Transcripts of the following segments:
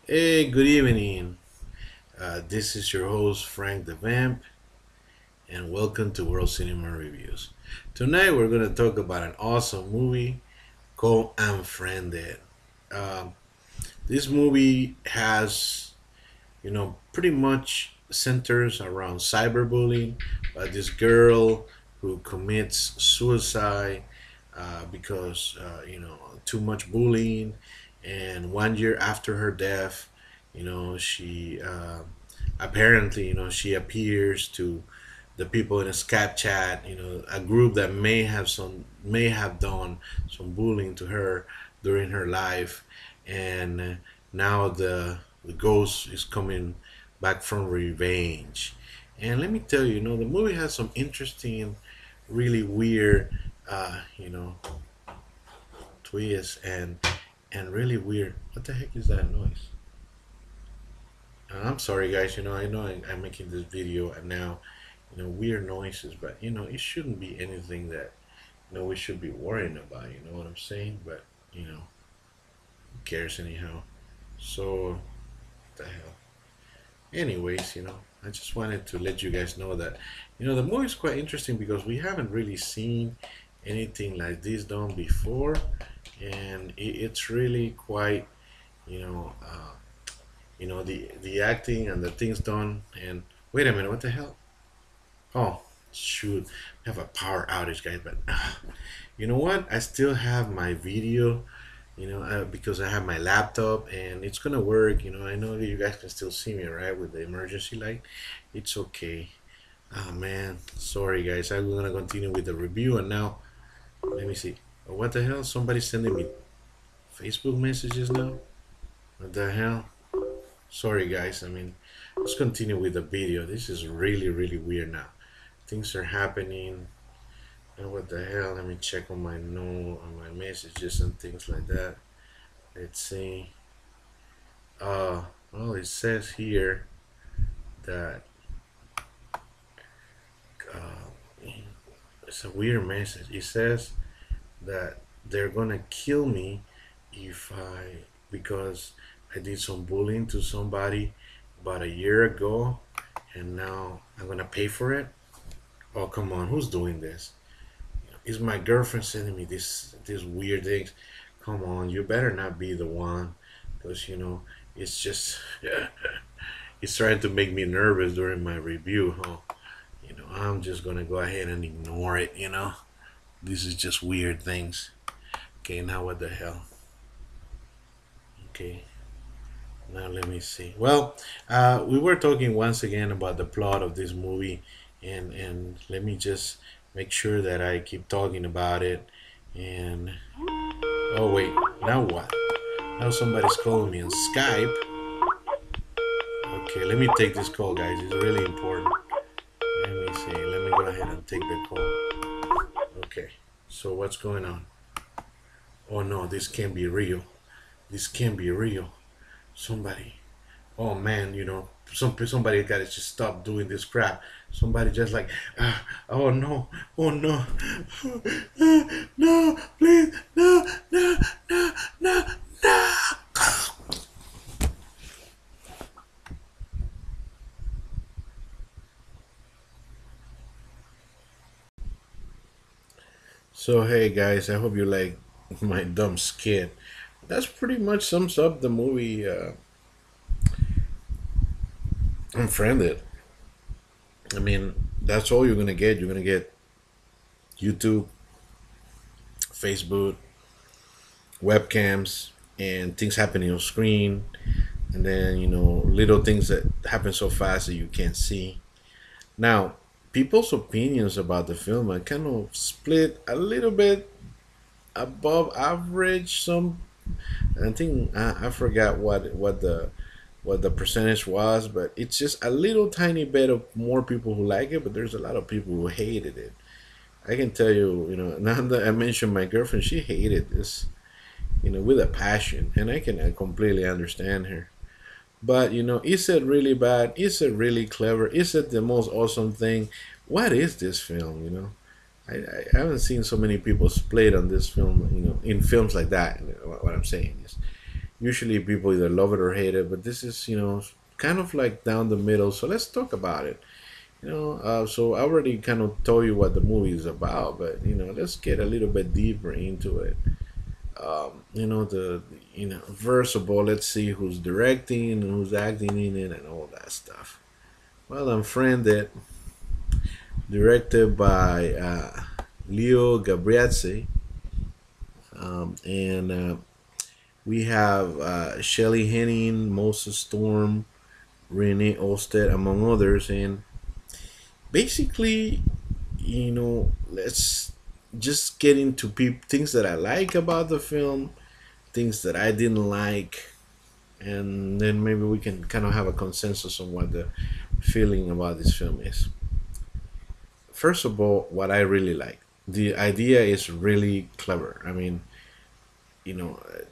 Hey, good evening. This is your host, Frank the Vamp, and welcome to World Cinema Reviews. Tonight, we're going to talk about an awesome movie called Unfriended. Um, this movie has, pretty much centers around cyberbullying, this girl who commits suicide because, too much bullying. And 1 year after her death, she apparently, she appears to the people in a Skype chat, a group that may have done some bullying to her during her life, and now the ghost is coming back from revenge. And let me tell you, the movie has some interesting, really weird, uh, you know, twists and really weird. What the heck is that noise? I'm sorry, guys. I know I'm making this video and now, weird noises, but it shouldn't be anything that we should be worrying about. You know what I'm saying? But who cares anyhow? So, what the hell? Anyways, I just wanted to let you guys know that, the movie is quite interesting because we haven't really seen anything like this done before, and it's really quite, you know, the acting and the things done. And wait a minute, what the hell? Oh, shoot, we have a power outage, guys. But you know what? I still have my video, because I have my laptop and it's gonna work. I know that you guys can still see me, right, with the emergency light. It's okay. Oh man, sorry guys. I'm gonna continue with the review, and now let me see. Oh, what the hell? Somebody's sending me Facebook messages now. What the hell? Sorry guys. I mean, let's continue with the video. This is really, really weird now. Things are happening. And what the hell? Let me check on my note, on my messages and things like that. Let's see. Well, it says here that uh, it's a weird message. It says that they're gonna kill me if I because I did some bullying to somebody about a year ago, and now I'm gonna pay for it. Oh come on, who's doing this? Is my girlfriend sending me these weird things? Come on, you better not be the one, because it's just it's trying to make me nervous during my review, huh? I'm just gonna go ahead and ignore it. This is just weird things. Okay, now what the hell? Okay, now let me see. Well, we were talking once again about the plot of this movie, and let me just make sure that I keep talking about it. And oh wait, now what? Now somebody's calling me on Skype. Okay, let me take this call, guys. It's really important. Let me see. Let me go ahead and take the call. Okay. So what's going on? Oh no, this can't be real. This can't be real. Somebody. Oh man, somebody got to just stop doing this crap. Somebody just like, oh no, oh no, no, please, no, no, no, no, no. So hey guys, I hope you like my dumb skit. That's pretty much sums up the movie Unfriended. I mean, that's all you're gonna get. You're gonna get YouTube, Facebook, webcams, and things happening on screen, and then little things that happen so fast that you can't see. Now, people's opinions about the film are kind of split a little bit above average. Some, I think I forgot what the percentage was, but it's just a little tiny bit of more people who like it, but there's a lot of people who hated it. I can tell you, now that I mentioned my girlfriend, she hated this, with a passion, and I completely understand her. But is it really bad? Is it really clever? Is it the most awesome thing? What is this film? I haven't seen so many people split on this film. In films like that. What I'm saying is, Usually people either love it or hate it, but this is, kind of like down the middle. So let's talk about it. So I already kind of told you what the movie is about, but let's get a little bit deeper into it. First of all, let's see who's directing and who's acting in it and all that stuff. Well, Unfriended, directed by Leo Gabriazzi, and we have Shelley Henning, Moses Storm, Renee Olstead, among others. And basically, let's just get into things that I like about the film, things that I didn't like, and then maybe we can kind of have a consensus on what the feeling about this film is. First of all, what I really like, the idea is really clever. I mean,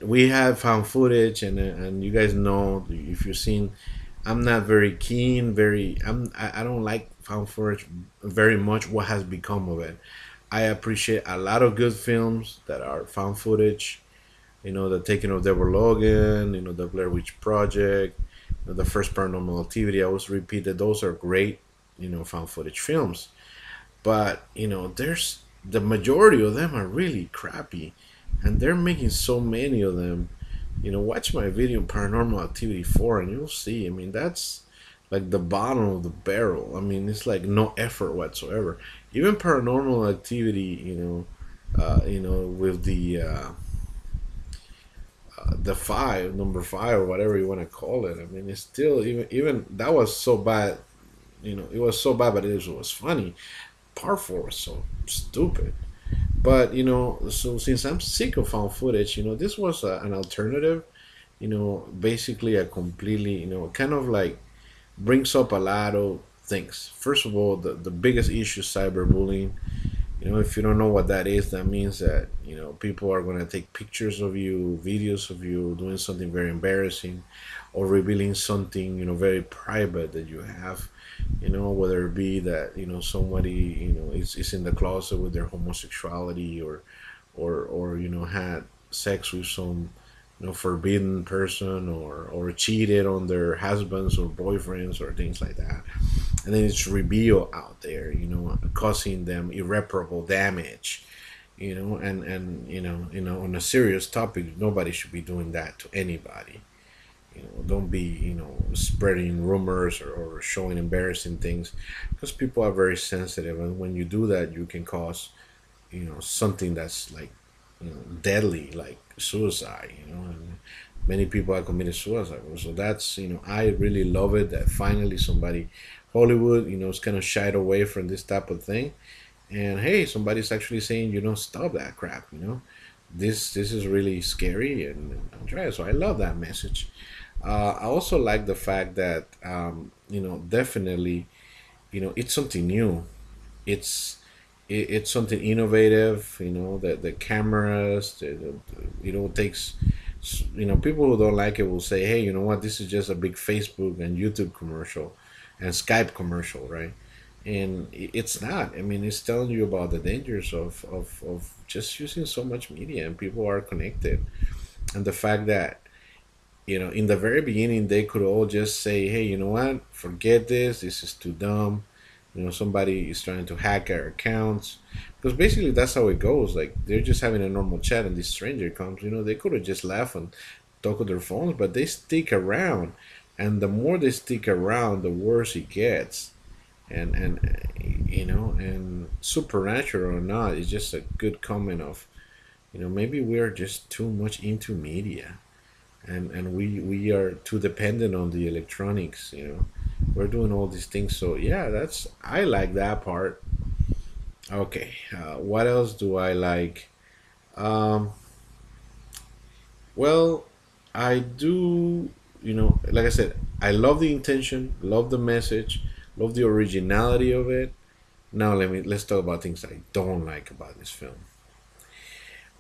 we have found footage, and you guys know, if you've seen, I'm not very keen. I don't like found footage very much. What has become of it? I appreciate a lot of good films that are found footage. The Taking of Deborah Logan. The Blair Witch Project. The first Paranormal Activity. I always repeat that those are great. Found footage films. But there's the majority of them are really crappy, and they're making so many of them. Watch my video Paranormal Activity 4, and you'll see. I mean, that's like the bottom of the barrel. I mean, it's like no effort whatsoever. Even Paranormal Activity, with the five, number five, or whatever you want to call it. I mean, it's still, even that was so bad. It was so bad, but it was funny. Part four was so stupid. But so since I'm sick of found footage, this was an alternative. Basically a completely, kind of like brings up a lot of things. First of all, the biggest issue is cyberbullying. If you don't know what that is, that means that people are going to take pictures of you, videos of you doing something very embarrassing, or revealing something very private that you have. Whether it be that somebody is in the closet with their homosexuality, or had sex with some forbidden person, or cheated on their husbands or boyfriends or things like that, and then it's revealed out there, causing them irreparable damage. And on a serious topic, nobody should be doing that to anybody. Don't be spreading rumors, or showing embarrassing things, because people are very sensitive, and when you do that, you can cause something that's like deadly, like suicide. And many people have committed suicide. So that's, I really love it that finally somebody, Hollywood, is kind of shied away from this type of thing. And hey, somebody's actually saying, stop that crap. This is really scary, and try it. So I love that message. I also like the fact that definitely, it's something new. It's it's something innovative. That the cameras, takes. People who don't like it will say, "Hey, you know what? This is just a big Facebook and YouTube commercial, and Skype commercial, right?" And it's not. I mean, it's telling you about the dangers of just using so much media, and people are connected, and the fact that in the very beginning, they could all just say, "Hey, you know what? Forget this. This is too dumb." Somebody is trying to hack our accounts, because basically that's how it goes. Like, they're just having a normal chat, and this stranger comes. They could have just left and talk on their phones, but they stick around, and the more they stick around, the worse it gets. And supernatural or not, it's just a good comment of maybe we are just too much into media, and we are too dependent on the electronics. We're doing all these things. So yeah, that's, I like that part. Okay, what else do I like? um well, I do, like I said, I love the intention, love the message, love the originality of it. Now let's talk about things I don't like about this film.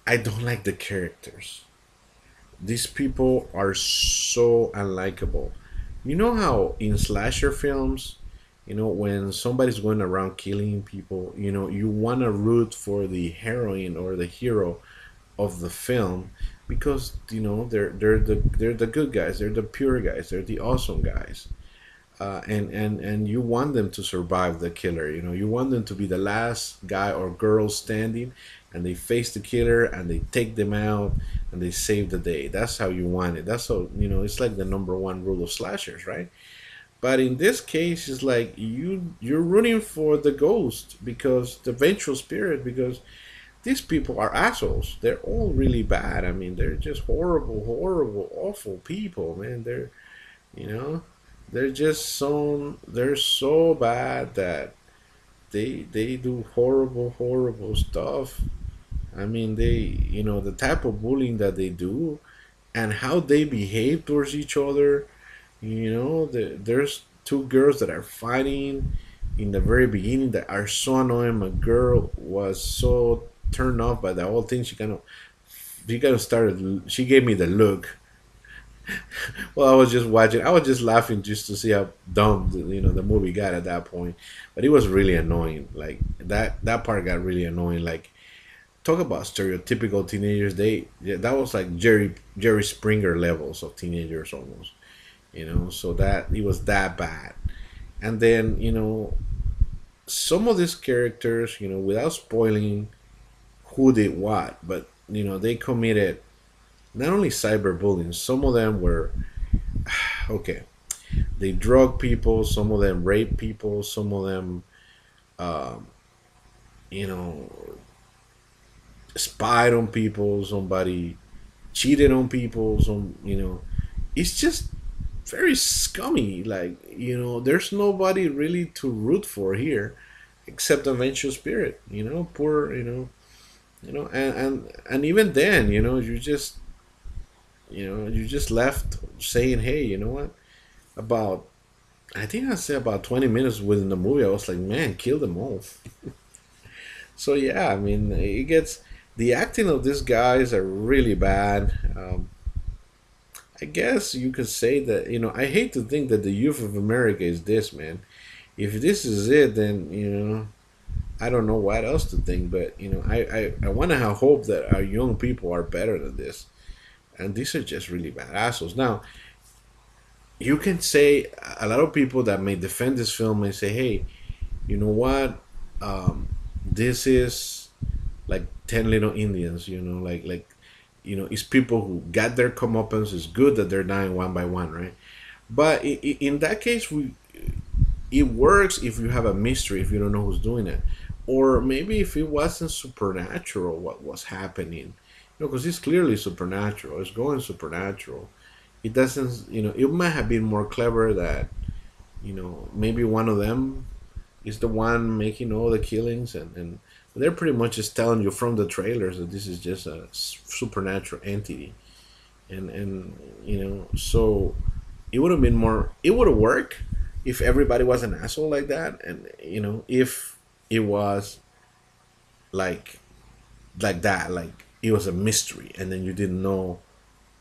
I don't like the characters. These people are so unlikable. You know how in slasher films, when somebody's going around killing people, you want to root for the heroine or the hero of the film, because they're the good guys, they're the pure guys, they're the awesome guys, and you want them to survive the killer. You want them to be the last guy or girl standing, and they face the killer and they take them out and they save the day. That's how you want it. That's how it's like the number one rule of slashers, right? But in this case, it's like you're rooting for the ghost, because the vengeful spirit, because these people are assholes. They're all really bad. I mean, they're just horrible, horrible, awful people, man. You know, they're so bad that they do horrible, horrible stuff. I mean, the type of bullying that they do and how they behave towards each other. There's two girls that are fighting in the very beginning that are so annoying. My girl was so turned off by the whole thing. She kind of started. She gave me the look. Well, I was just watching. I was just laughing just to see how dumb the movie got at that point. But it was really annoying. Like that part got really annoying. Like, talk about stereotypical teenagers. That was like Jerry Springer levels of teenagers almost. So that it was that bad. And then some of these characters, without spoiling who did what, but they committed not only cyberbullying. Some of them were okay. They drug people. Some of them rape people. Some of them, um, you know, spied on people. Somebody cheated on people. It's just very scummy. Like, there's nobody really to root for here, except the vengeful spirit. Poor. And even then, you just left saying, hey, you know what? About I think I said about 20 minutes within the movie, I was like, man, kill them all. So yeah, I mean, it gets the acting of these guys are really bad. I guess you could say that I hate to think that the youth of America is this, man. If this is it, then I don't know what else to think. But I want to have hope that our young people are better than this, and these are just really bad assholes. Now you can say a lot of people that may defend this film may say, hey, you know what? This is like 10 little Indians, it's people who got their comeuppance. It's good that they're dying one by one, right? But in that case, it works if you have a mystery, if you don't know who's doing it, or maybe if it wasn't supernatural what was happening, because it's clearly supernatural. It's going supernatural. It doesn't, it might have been more clever that maybe one of them is the one making all the killings, and they're pretty much just telling you from the trailers that this is just a supernatural entity, and so it would have worked if everybody was an asshole like that, and if it was like that, like it was a mystery, and then you didn't know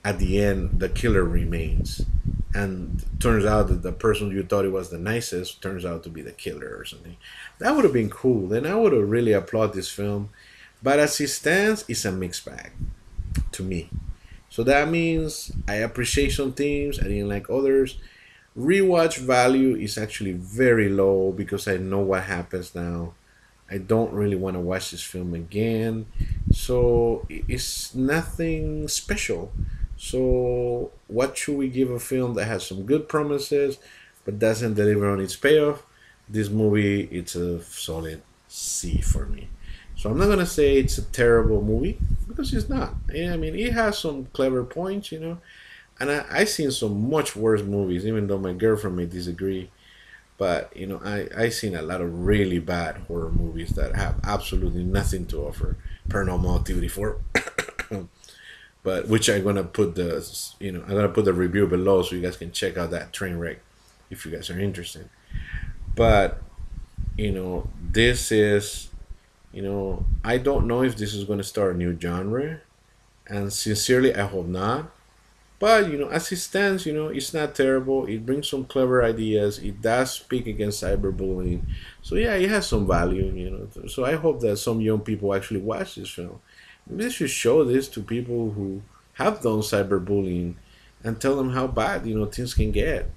at the end the killer remains, and turns out that the person you thought it was the nicest turns out to be the killer or something. That would have been cool. Then I would have really applauded this film. But as it stands, it's a mixed bag to me. So that means I appreciate some themes, I didn't like others. Rewatch value is actually very low because I know what happens now. I don't really want to watch this film again. So it's nothing special. So what should we give a film that has some good promises but doesn't deliver on its payoff? This movie, it's a solid C for me. So I'm not gonna say it's a terrible movie because it's not. Yeah, I mean, it has some clever points, and I seen some much worse movies, even though my girlfriend may disagree. But I seen a lot of really bad horror movies that have absolutely nothing to offer. Paranormal Activity 4, but which I'm gonna put the review below so you guys can check out that train wreck if you guys are interested. But this is I don't know if this is gonna start a new genre, and sincerely I hope not. But as it stands, it's not terrible. It brings some clever ideas. It does speak against cyberbullying. So yeah, it has some value. So I hope that some young people actually watch this film. Maybe they should show this to people who have done cyberbullying and tell them how bad things can get.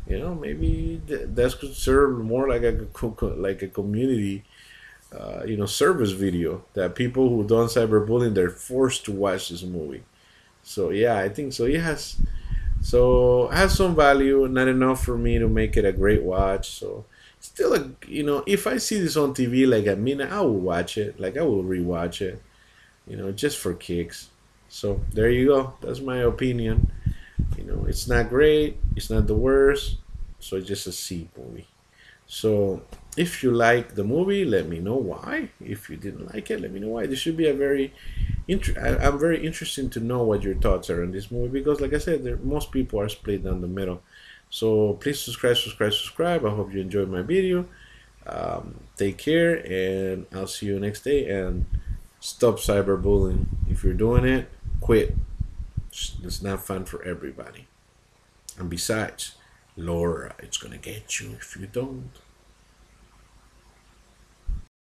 Maybe that's could serve more like like a community service video that people who done cyberbullying, they're forced to watch this movie. So yeah, I think so. It has some value, not enough for me to make it a great watch. So still, if I see this on TV like a minute, I will watch it. Like I will rewatch it, just for kicks. So there you go. That's my opinion. It's not great. It's not the worst. So it's just a C movie. So if you like the movie, let me know why. If you didn't like it, let me know why. This should be a very I'm very interested to know what your thoughts are on this movie because, like I said, most people are split down the middle. So please subscribe. I hope you enjoyed my video. Take care, and I'll see you next day. And stop cyberbullying. If you're doing it, quit. It's not fun for everybody. And besides, Laura, it's gonna get you if you don't.